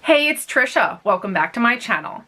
Hey, it's Trisha. Welcome back to my channel.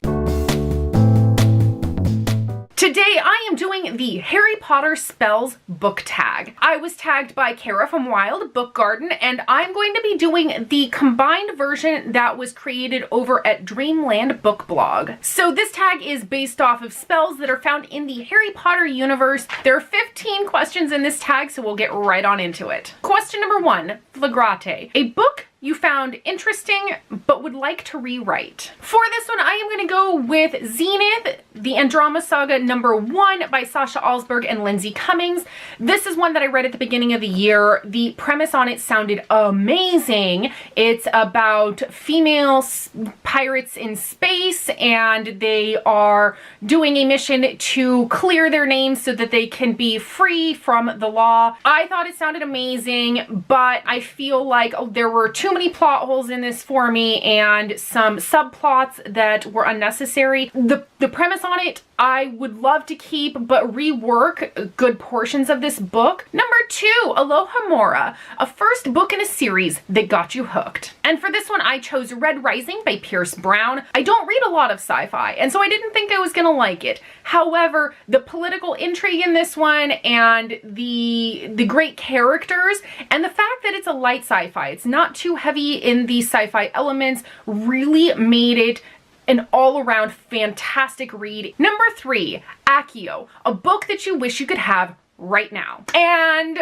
Today I am doing the Harry Potter Spells book tag. I was tagged by Kara from Wild Book Garden, and I'm going to be doing the combined version that was created over at Dreamland Book Blog. So this tag is based off of spells that are found in the Harry Potter universe. There are 15 questions in this tag, so we'll get right on into it. Question number 1, Flagrate. A book you found interesting but would like to rewrite. For this one, I am going to go with Zenith, the Andromeda Saga #1 by Sasha Alsberg and Lindsay Cummings. This is one that I read at the beginning of the year. The premise on it sounded amazing. It's about female pirates in space, and they are doing a mission to clear their names so that they can be free from the law. I thought it sounded amazing, but I feel like there were too many plot holes in this for me and some subplots that were unnecessary. The premise on it I would love to keep, but rework good portions of this book. Number 2, Aloha Mora, a first book in a series that got you hooked. And for this one, I chose Red Rising by Pierce Brown. I don't read a lot of sci-fi, and so I didn't think I was gonna like it. However, the political intrigue in this one and the great characters and the fact that it's a light sci-fi, it's not too heavy in the sci-fi elements, really made it an all-around fantastic read. Number 3, Accio, a book that you wish you could have right now. And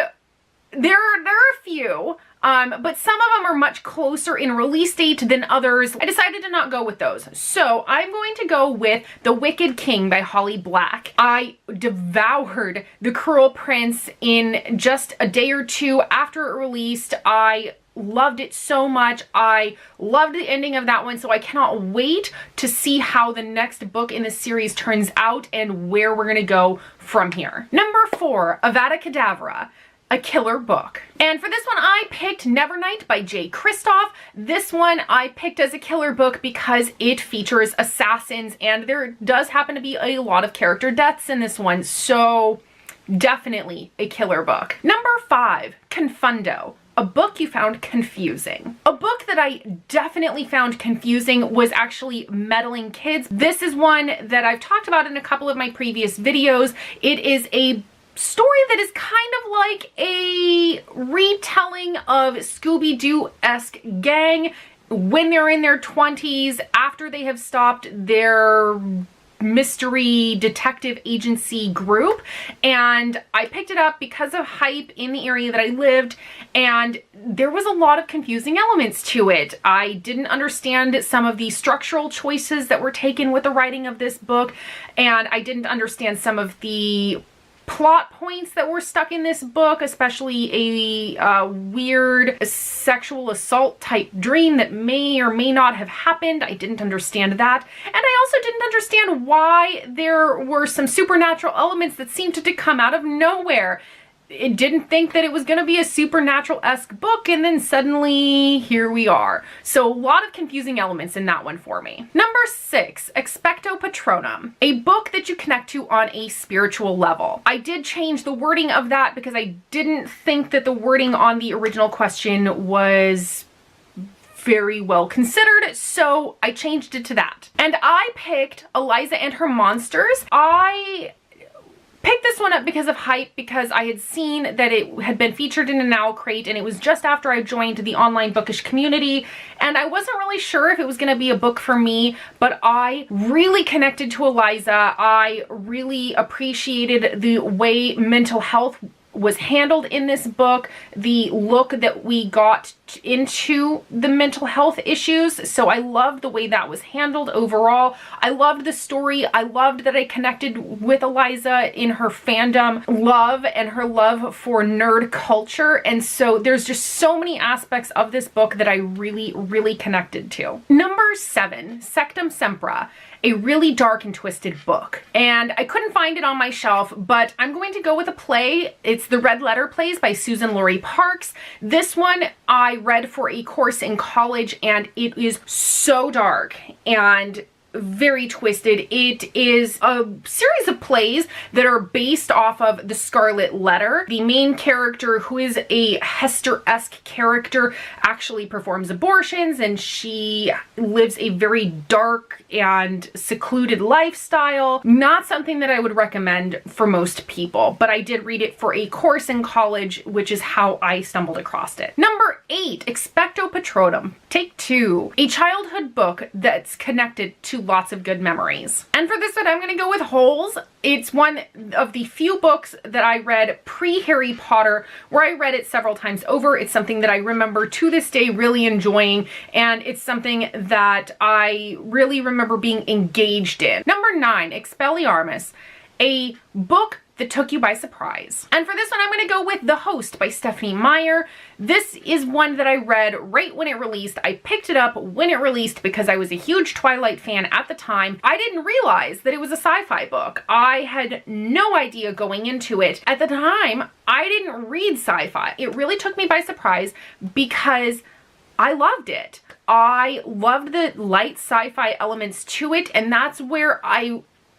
there are a few, but some of them are much closer in release date than others. I decided to not go with those. So I'm going to go with The Wicked King by Holly Black. I devoured The Cruel Prince in just a day or two after it released. I loved it so much. I loved the ending of that one, so I cannot wait to see how the next book in the series turns out and where we're gonna go from here. Number 4, Avada Kedavra, a killer book. And for this one, I picked Nevernight by Jay Kristoff. This one I picked as a killer book because it features assassins, and there does happen to be a lot of character deaths in this one, so definitely a killer book. Number 5, Confundo, a book you found confusing. A book that I definitely found confusing was actually Meddling Kids. This is one that I've talked about in a couple of my previous videos. It is a story that is kind of like a retelling of Scooby-Doo-esque gang when they're in their 20s, after they have stopped their mystery detective agency group, and I picked it up because of hype in the area that I lived, and there was a lot of confusing elements to it. I didn't understand some of the structural choices that were taken with the writing of this book, and I didn't understand some of the plot points that were stuck in this book, especially a weird sexual assault type dream that may or may not have happened. I didn't understand that. And I also didn't understand why there were some supernatural elements that seemed to come out of nowhere. It didn't think that it was going to be a supernatural-esque book, and then suddenly here we are. So a lot of confusing elements in that one for me. Number 6, Expecto Patronum, a book that you connect to on a spiritual level. I did change the wording of that because I didn't think that the wording on the original question was very well considered, so I changed it to that. And I picked Eliza and Her Monsters. I picked this one up because of hype, because I had seen that it had been featured in an Owl Crate, and it was just after I joined the online bookish community, and I wasn't really sure if it was going to be a book for me, but I really connected to Eliza. I really appreciated the way mental health was handled in this book, the look that we got into the mental health issues. So I loved the way that was handled overall. I loved the story. I loved that I connected with Eliza in her fandom love and her love for nerd culture. And so there's just so many aspects of this book that I really connected to. Number 7, Sectum Sempra, a really dark and twisted book. And I couldn't find it on my shelf, but I'm going to go with a play. It's The Red Letter Plays by Susan Laurie Parks. This one I read for a course in college, and it is so dark and very twisted. It is a series of plays that are based off of The Scarlet Letter. The main character, who is a Hester-esque character, actually performs abortions, and she lives a very dark and secluded lifestyle. Not something that I would recommend for most people, but I did read it for a course in college, which is how I stumbled across it. Number 8, Expecto Patronum. Take 2. A childhood book that's connected to lots of good memories. And for this one, I'm gonna go with Holes. It's one of the few books that I read pre-Harry Potter where I read it several times over. It's something that I remember to this day really enjoying, and it's something that I really remember being engaged in. Number 9, Expelliarmus, a book that took you by surprise. And for this one, I'm gonna go with The Host by Stephanie Meyer. This is one that I read right when it released. I picked it up when it released because I was a huge Twilight fan at the time. I didn't realize that it was a sci-fi book. I had no idea going into it. At the time, I didn't read sci-fi. It really took me by surprise because I loved it. I loved the light sci-fi elements to it, and that's where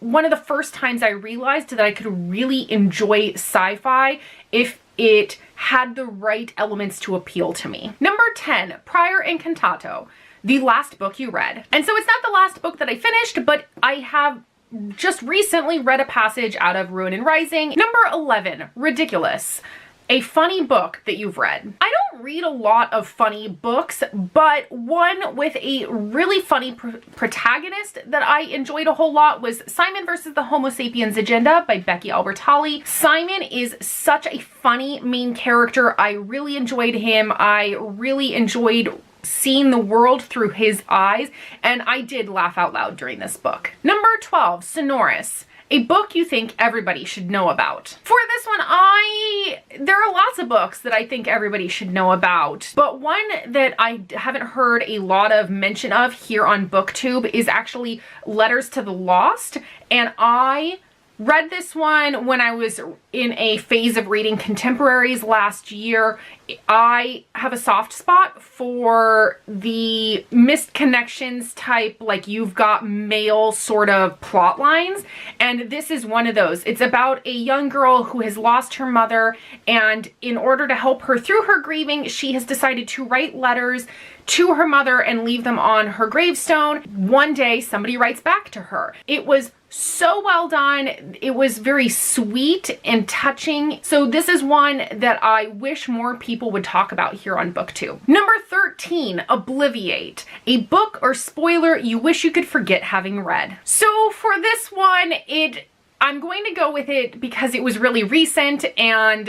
one of the first times I realized that I could really enjoy sci-fi if it had the right elements to appeal to me. Number 10, Prior Incantato, the last book you read. And so it's not the last book that I finished, but I have just recently read a passage out of Ruin and Rising. Number 11, Ridiculous, a funny book that you've read. I don't read a lot of funny books, but one with a really funny protagonist that I enjoyed a whole lot was Simon versus the Homo Sapiens Agenda by Becky Albertalli. Simon is such a funny main character. I really enjoyed him. I really enjoyed seeing the world through his eyes, and I did laugh out loud during this book. Number 12, Sonorous, a book you think everybody should know about. For this one, there are lots of books that I think everybody should know about, but one that I haven't heard a lot of mention of here on BookTube is actually Letters to the Lost, and I read this one when I was in a phase of reading contemporaries last year. I have a soft spot for the missed connections type, like You've Got Mail sort of plot lines, and this is one of those. It's about a young girl who has lost her mother, and in order to help her through her grieving, she has decided to write letters to her mother and leave them on her gravestone. One day, somebody writes back to her. It was so well done. It was very sweet and touching. So this is one that I wish more people would talk about here on BookTube. Number 13, Obliviate, a book or spoiler you wish you could forget having read. So for this one, I'm going to go with it because it was really recent and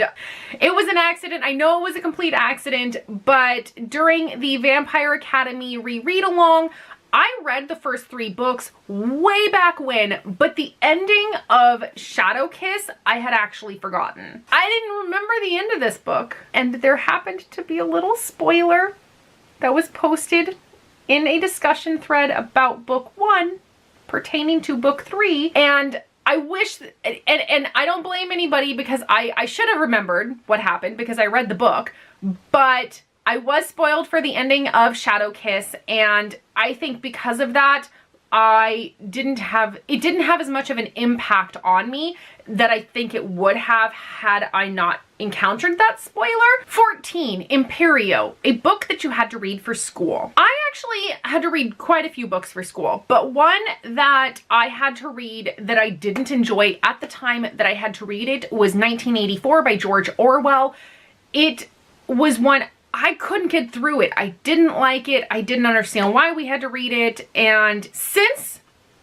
it was an accident. I know it was a complete accident, but during the Vampire Academy reread along, I read the first 3 books way back when, but the ending of Shadow Kiss, I had actually forgotten. I didn't remember the end of this book, and there happened to be a little spoiler that was posted in a discussion thread about book 1 pertaining to book 3, and I wish, and I don't blame anybody because I should have remembered what happened because I read the book, but I was spoiled for the ending of Shadow Kiss, and I think because of that, it didn't have as much of an impact on me that I think it would have had I not encountered that spoiler. 14, Imperio, a book that you had to read for school. I actually had to read quite a few books for school, but one that I had to read that I didn't enjoy at the time that I had to read it was 1984 by George Orwell. It was one I couldn't get through it. I didn't like it. I didn't understand why we had to read it. And since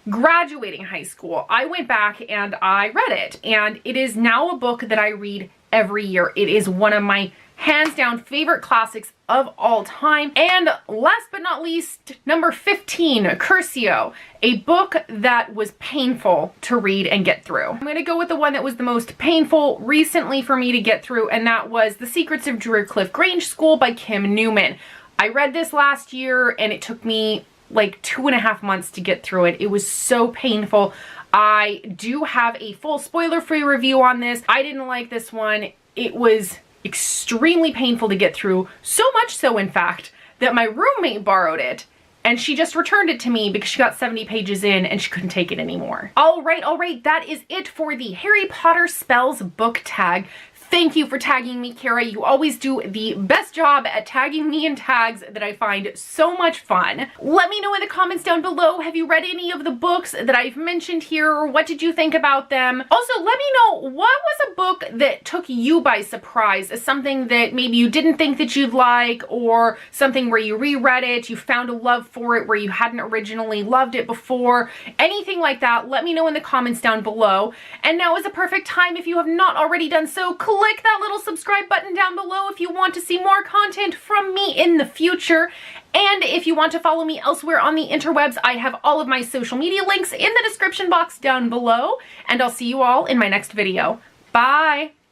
graduating high school, I went back and I read it. And it is now a book that I read every year. It is one of my hands down favorite classics of all time. And last but not least, number 15, Curcio, a book that was painful to read and get through. I'm going to go with the one that was the most painful recently for me to get through, and that was The Secrets of Druidcliff Grange School by Kim Newman. I read this last year and it took me like 2.5 months to get through it. It was so painful. I do have a full spoiler-free review on this. I didn't like this one. It was extremely painful to get through, so much so in fact that my roommate borrowed it and she just returned it to me because she got 70 pages in and she couldn't take it anymore. All right, that is it for the Harry Potter Spells book tag. Thank you for tagging me, Kara. You always do the best job at tagging me in tags that I find so much fun. Let me know in the comments down below, have you read any of the books that I've mentioned here? What did you think about them? Also, let me know, what was a book that took you by surprise? Something that maybe you didn't think that you'd like, or something where you reread it, you found a love for it where you hadn't originally loved it before. Anything like that, let me know in the comments down below. And now is a perfect time, if you have not already done so, click that little subscribe button down below if you want to see more content from me in the future. And if you want to follow me elsewhere on the interwebs, I have all of my social media links in the description box down below. And I'll see you all in my next video. Bye!